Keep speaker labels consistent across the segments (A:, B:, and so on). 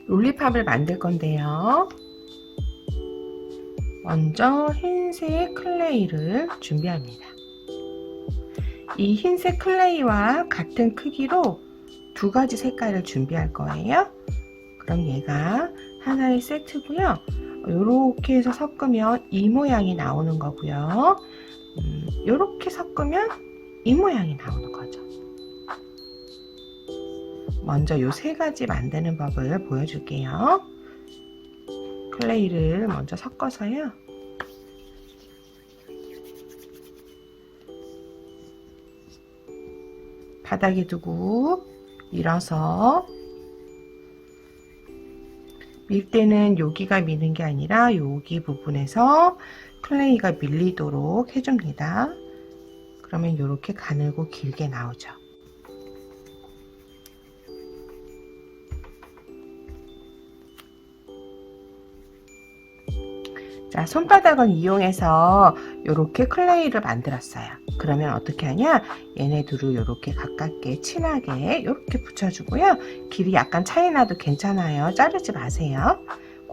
A: 롤리팝을 만들 건데요. 먼저 흰색 클레이를 준비합니다. 이 흰색 클레이와 같은 크기로 두 가지 색깔을 준비할 거예요. 그럼 얘가 하나의 세트고요. 이렇게 해서 섞으면 이 모양이 나오는 거고요. 이렇게 섞으면 이 모양이 나오는 거죠. 먼저 이 세 가지 만드는 법을 보여줄게요. 클레이를 먼저 섞어서요. 바닥에 두고 밀어서 밀 때는 여기가 미는 게 아니라 여기 부분에서 클레이가 밀리도록 해줍니다. 그러면 이렇게 가늘고 길게 나오죠. 자, 손바닥을 이용해서 이렇게 클레이를 만들었어요. 그러면 어떻게 하냐? 얘네 둘을 이렇게 가깝게 친하게 이렇게 붙여주고요. 길이 약간 차이 나도 괜찮아요. 자르지 마세요.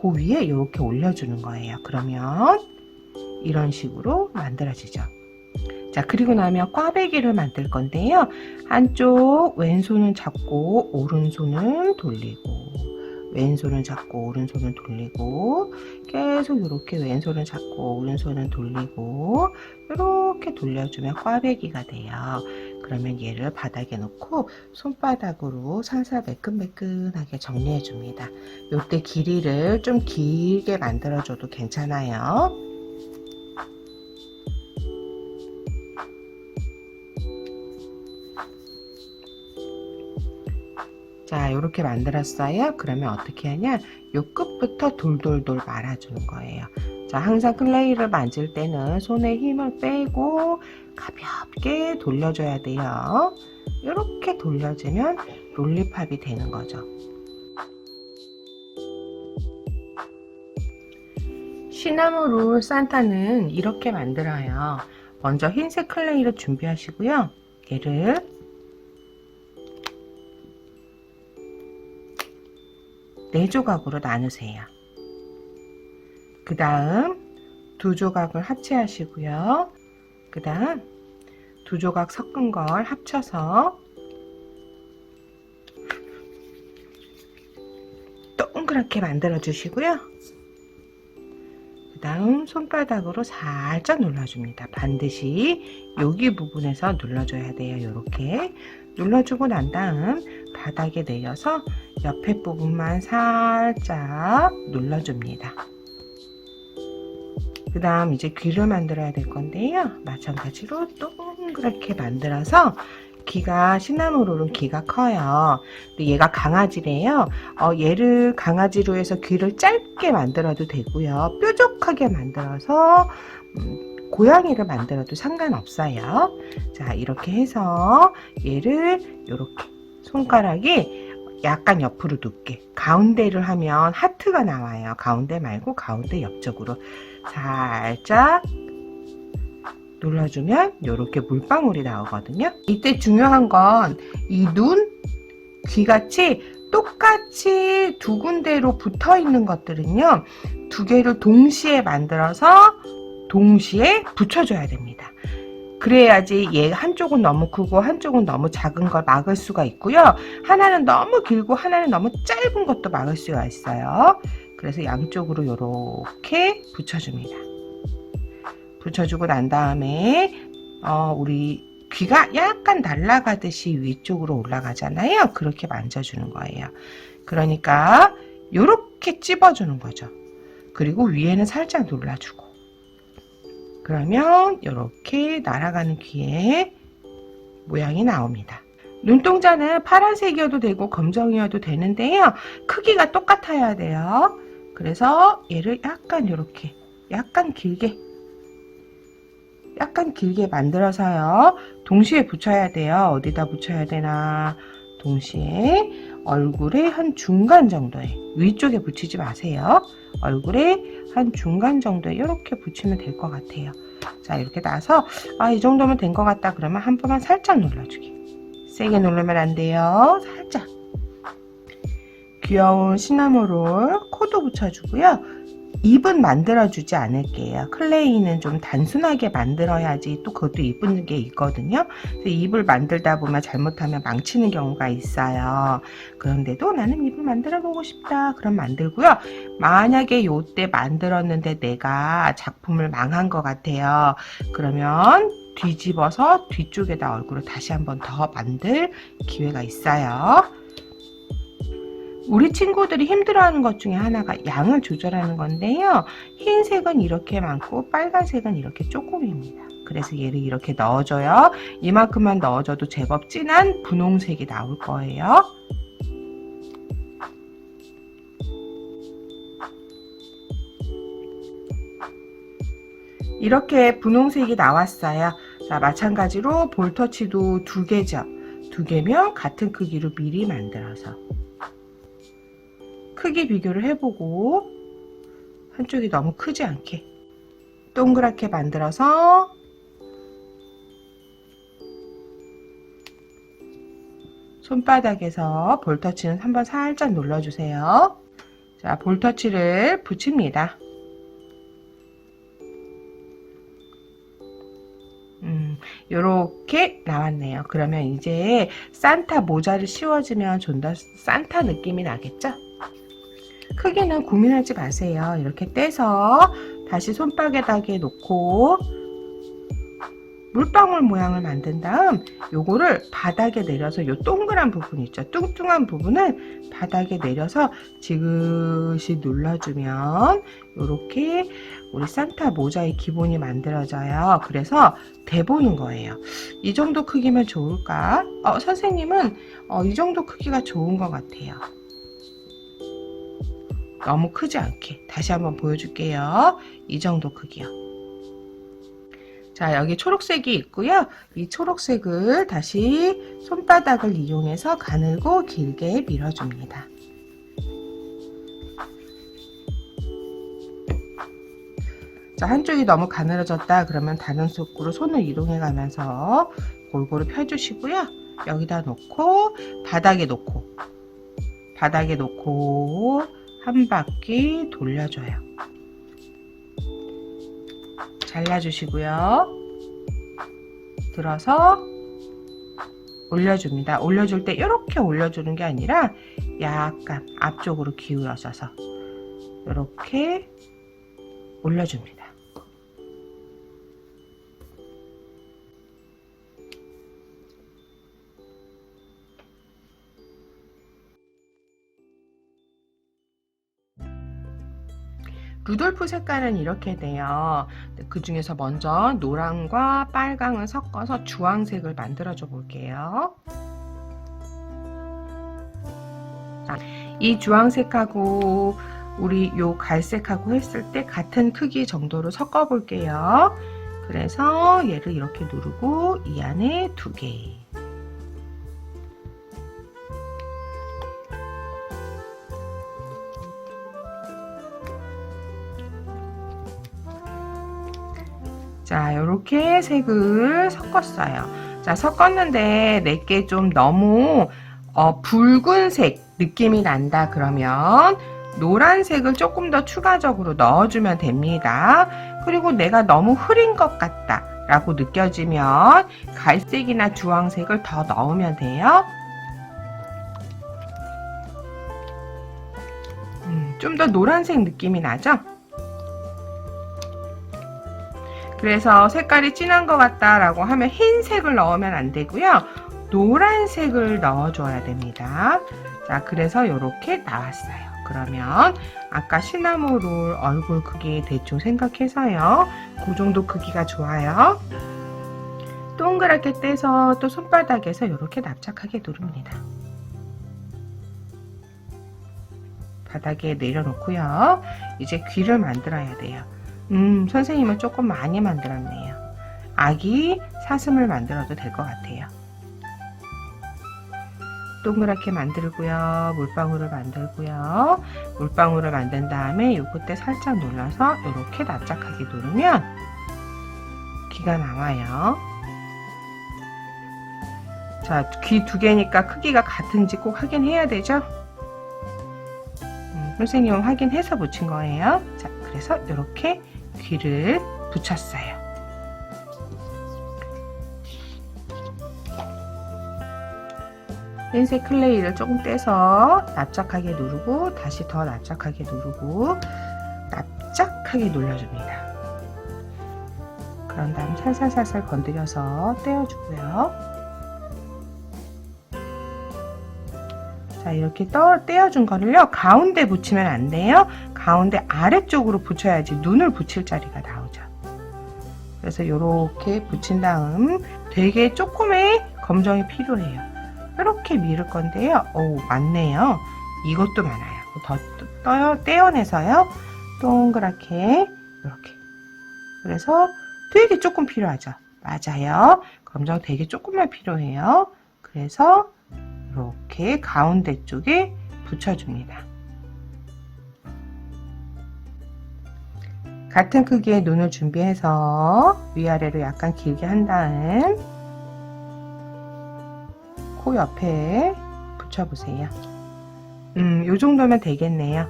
A: 그 위에 이렇게 올려주는 거예요. 그러면 이런 식으로 만들어지죠. 자, 그리고 나면 꽈배기를 만들 건데요. 한쪽 왼손은 잡고 오른손은 돌리고, 왼손은 잡고 오른손은 돌리고, 계속 이렇게 왼손은 잡고 오른손은 돌리고 이렇게 돌려주면 꽈배기가 돼요. 그러면 얘를 바닥에 놓고 손바닥으로 살살 매끈매끈하게 정리해 줍니다. 이때 길이를 좀 길게 만들어 줘도 괜찮아요. 자, 이렇게 만들었어요. 그러면 어떻게 하냐? 요 끝부터 돌돌돌 말아주는 거예요. 자, 항상 클레이를 만질 때는 손에 힘을 빼고 가볍게 돌려줘야 돼요. 이렇게 돌려주면 롤리팝이 되는 거죠. 시나몬 롤 산타는 이렇게 만들어요. 먼저 흰색 클레이를 준비하시고요. 얘를 네 조각으로 나누세요. 그 다음 두 조각을 합체하시고요. 그 다음 두 조각 섞은 걸 합쳐서 동그랗게 만들어 주시고요. 그 다음 손바닥으로 살짝 눌러줍니다. 반드시 여기 부분에서 눌러줘야 돼요. 이렇게 눌러주고 난 다음 바닥에 내려서 옆에 부분만 살짝 눌러줍니다. 그 다음 이제 귀를 만들어야 될 건데요. 마찬가지로 동그랗게 만들어서 귀가 시나몬 롤은 귀가 커요. 근데 얘가 강아지래요. 얘를 강아지로 해서 귀를 짧게 만들어도 되고요. 뾰족하게 만들어서 고양이를 만들어도 상관없어요. 자, 이렇게 해서 얘를 이렇게 손가락이 약간 옆으로 눕게 가운데를 하면 하트가 나와요. 가운데 말고 가운데 옆쪽으로 살짝 눌러주면 이렇게 물방울이 나오거든요. 이때 중요한 건 이 눈, 귀같이 똑같이 두 군데로 붙어 있는 것들은요, 두 개를 동시에 만들어서 동시에 붙여줘야 됩니다. 그래야지 얘 한쪽은 너무 크고 한쪽은 너무 작은 걸 막을 수가 있고요. 하나는 너무 길고 하나는 너무 짧은 것도 막을 수가 있어요. 그래서 양쪽으로 이렇게 붙여줍니다. 붙여주고 난 다음에 우리 귀가 약간 날아가듯이 위쪽으로 올라가잖아요. 그렇게 만져주는 거예요. 그러니까 이렇게 찝어주는 거죠. 그리고 위에는 살짝 눌러주고, 그러면 이렇게 날아가는 귀의 모양이 나옵니다. 눈동자는 파란색이어도 되고 검정이어도 되는데요. 크기가 똑같아야 돼요. 그래서 얘를 약간 이렇게 약간 길게 만들어서요. 동시에 붙여야 돼요. 어디다 붙여야 되나? 동시에 얼굴의 한 중간 정도에, 위쪽에 붙이지 마세요. 얼굴의 한 중간 정도에 이렇게 붙이면 될 것 같아요. 자, 이렇게 놔서 이 정도면 된 것 같다 그러면 한 번만 살짝 눌러주기. 세게 누르면 안 돼요. 살짝. 귀여운 시나모롤 코도 붙여주고요. 입은 만들어주지 않을게요. 클레이는 좀 단순하게 만들어야지 또 그것도 이쁜 게 있거든요. 그래서 입을 만들다 보면 잘못하면 망치는 경우가 있어요. 그런데도 나는 입을 만들어 보고 싶다. 그럼 만들고요. 만약에 요때 만들었는데 내가 작품을 망한 것 같아요. 그러면 뒤집어서 뒤쪽에다 얼굴을 다시 한번 더 만들 기회가 있어요. 우리 친구들이 힘들어하는 것 중에 하나가 양을 조절하는 건데요. 흰색은 이렇게 많고 빨간색은 이렇게 조금입니다. 그래서 얘를 이렇게 넣어줘요. 이만큼만 넣어줘도 제법 진한 분홍색이 나올 거예요. 이렇게 분홍색이 나왔어요. 자, 마찬가지로 볼터치도 2개죠. 2개면 같은 크기로 미리 만들어서 크기 비교를 해보고 한쪽이 너무 크지 않게 동그랗게 만들어서 손바닥에서 볼터치는 한번 살짝 눌러주세요. 자, 볼터치를 붙입니다. 요렇게 나왔네요. 그러면 이제 산타 모자를 씌워주면 좀 더 산타 느낌이 나겠죠? 크기는 고민하지 마세요. 이렇게 떼서 다시 손바닥에 놓고 물방울 모양을 만든 다음 요거를 바닥에 내려서 요 동그란 부분 있죠. 뚱뚱한 부분을 바닥에 내려서 지그시 눌러주면 요렇게 우리 산타 모자의 기본이 만들어져요. 그래서 대보는 거예요. 이 정도 크기면 좋을까? 선생님은 이 정도 크기가 좋은 것 같아요. 너무 크지 않게 다시 한번 보여줄게요. 이 정도 크기요. 자, 여기 초록색이 있고요. 이 초록색을 다시 손바닥을 이용해서 가늘고 길게 밀어줍니다. 자, 한쪽이 너무 가늘어졌다 그러면 다른 쪽으로 손을 이동해 가면서 골고루 펴주시고요. 여기다 놓고 바닥에 놓고 한 바퀴 돌려줘요. 잘라주시고요. 들어서 올려줍니다. 올려줄 때 이렇게 올려주는 게 아니라 약간 앞쪽으로 기울여서 이렇게 올려줍니다. 루돌프 색깔은 이렇게 돼요. 그 중에서 먼저 노랑과 빨강을 섞어서 주황색을 만들어 줘 볼게요. 이 주황색하고 우리 요 갈색하고 했을 때 같은 크기 정도로 섞어 볼게요. 그래서 얘를 이렇게 누르고 이 안에 2개. 자, 이렇게 색을 섞었어요. 자, 섞었는데 내게 좀 너무 붉은색 느낌이 난다 그러면 노란색을 조금 더 추가적으로 넣어주면 됩니다. 그리고 내가 너무 흐린 것 같다 라고 느껴지면 갈색이나 주황색을 더 넣으면 돼요. 좀 더 노란색 느낌이 나죠? 그래서 색깔이 진한 것 같다 라고 하면 흰색을 넣으면 안 되고요. 노란색을 넣어줘야 됩니다. 자, 그래서 이렇게 나왔어요. 그러면 아까 시나모롤 얼굴 크기 대충 생각해서요. 그 정도 크기가 좋아요. 동그랗게 떼서 또 손바닥에서 이렇게 납작하게 누릅니다. 바닥에 내려놓고요. 이제 귀를 만들어야 돼요. 선생님은 조금 많이 만들었네요. 아기 사슴을 만들어도 될 것 같아요. 동그랗게 만들고요. 물방울을 만들고요. 물방울을 만든 다음에 요 끝에 살짝 눌러서 이렇게 납작하게 누르면 귀가 나와요. 자, 귀 2개니까 크기가 같은지 꼭 확인해야 되죠? 선생님은 확인해서 붙인 거예요. 자, 그래서 이렇게 귀를 붙였어요. 흰색 클레이를 조금 떼서 납작하게 누르고 다시 더 납작하게 누르고 납작하게 눌러줍니다. 그런 다음 살살살살 건드려서 떼어주고요. 자, 이렇게 떼어준 거를요, 가운데 붙이면 안 돼요. 가운데 아래쪽으로 붙여야지 눈을 붙일 자리가 나오죠. 그래서 이렇게 붙인 다음 되게 조금의 검정이 필요해요. 이렇게 밀을 건데요. 오, 많네요. 이것도 많아요. 더 떼어내서요, 동그랗게 이렇게. 그래서 되게 조금 필요하죠. 맞아요. 검정 되게 조금만 필요해요. 그래서 이렇게 가운데 쪽에 붙여줍니다. 같은 크기의 눈을 준비해서 위아래로 약간 길게 한 다음 코 옆에 붙여보세요. 요 정도면 되겠네요.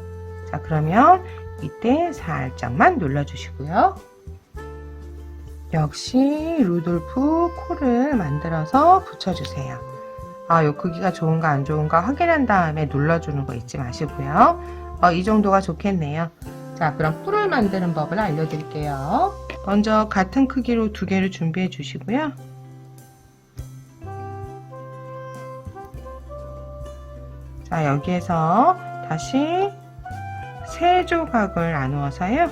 A: 자, 그러면 이때 살짝만 눌러주시고요. 역시 루돌프 코를 만들어서 붙여주세요. 요 크기가 좋은가 안 좋은가 확인한 다음에 눌러주는 거 잊지 마시고요. 이 정도가 좋겠네요. 자, 그럼 뿔을 만드는 법을 알려드릴게요. 먼저 같은 크기로 2개를 준비해 주시고요. 자, 여기에서 다시 3조각을 나누어서요.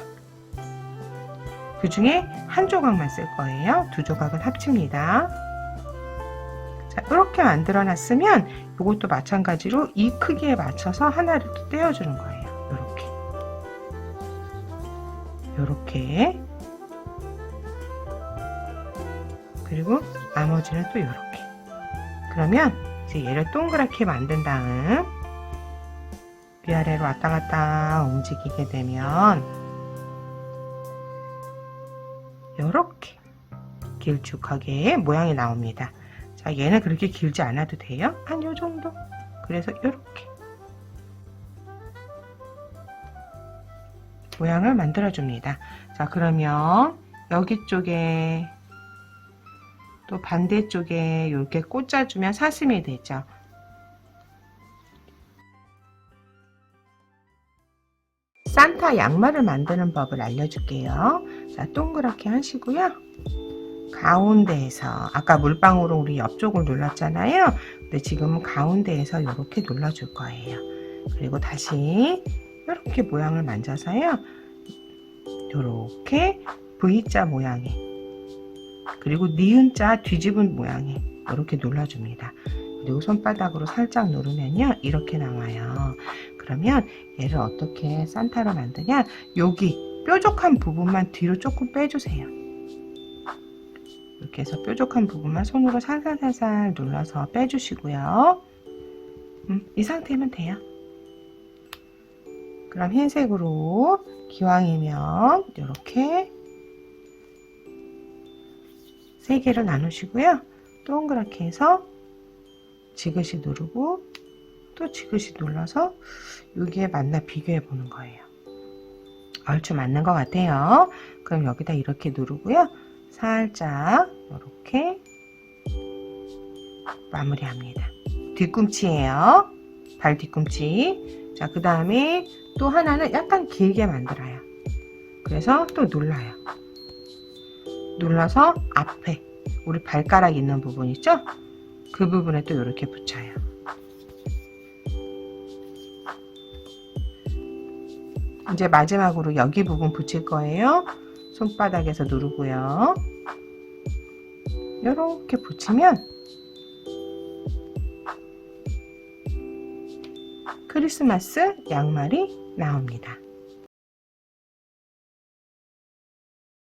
A: 그 중에 1조각만 쓸 거예요. 2조각은 합칩니다. 자, 이렇게 만들어 놨으면 이것도 마찬가지로 이 크기에 맞춰서 하나를 또 떼어주는 거예요. 이렇게 그리고 나머지는 또 이렇게. 그러면 이제 얘를 동그랗게 만든 다음 위아래로 왔다 갔다 움직이게 되면 이렇게 길쭉하게 모양이 나옵니다. 자, 얘는 그렇게 길지 않아도 돼요. 한 요 정도. 그래서 이렇게 모양을 만들어 줍니다. 자, 그러면 여기 쪽에 또 반대쪽에 이렇게 꽂아주면 사슴이 되죠. 산타 양말을 만드는 법을 알려줄게요. 자, 동그랗게 하시고요. 가운데에서 아까 물방울로 우리 옆쪽을 눌렀잖아요. 근데 지금은 가운데에서 이렇게 눌러줄 거예요. 그리고 다시 이렇게 모양을 만져서요. 이렇게 V자 모양에 그리고 니은자 뒤집은 모양에 이렇게 눌러줍니다. 그리고 손바닥으로 살짝 누르면요. 이렇게 나와요. 그러면 얘를 어떻게 산타로 만드냐? 여기 뾰족한 부분만 뒤로 조금 빼주세요. 이렇게 해서 뾰족한 부분만 손으로 살살살살 눌러서 빼주시고요. 이 상태면 돼요. 그럼 흰색으로 기왕이면 이렇게 3개를 나누시고요. 동그랗게 해서 지그시 누르고 또 지그시 눌러서 여기에 맞나 비교해 보는 거예요. 얼추 맞는 것 같아요. 그럼 여기다 이렇게 누르고요. 살짝 이렇게 마무리합니다. 뒤꿈치예요. 발 뒤꿈치. 자, 그 다음에 또 하나는 약간 길게 만들어요. 그래서 또 눌러요. 눌러서 앞에 우리 발가락 있는 부분 있죠? 그 부분에 또 이렇게 붙여요. 이제 마지막으로 여기 부분 붙일 거예요. 손바닥에서 누르고요. 이렇게 붙이면 크리스마스 양말이 나옵니다.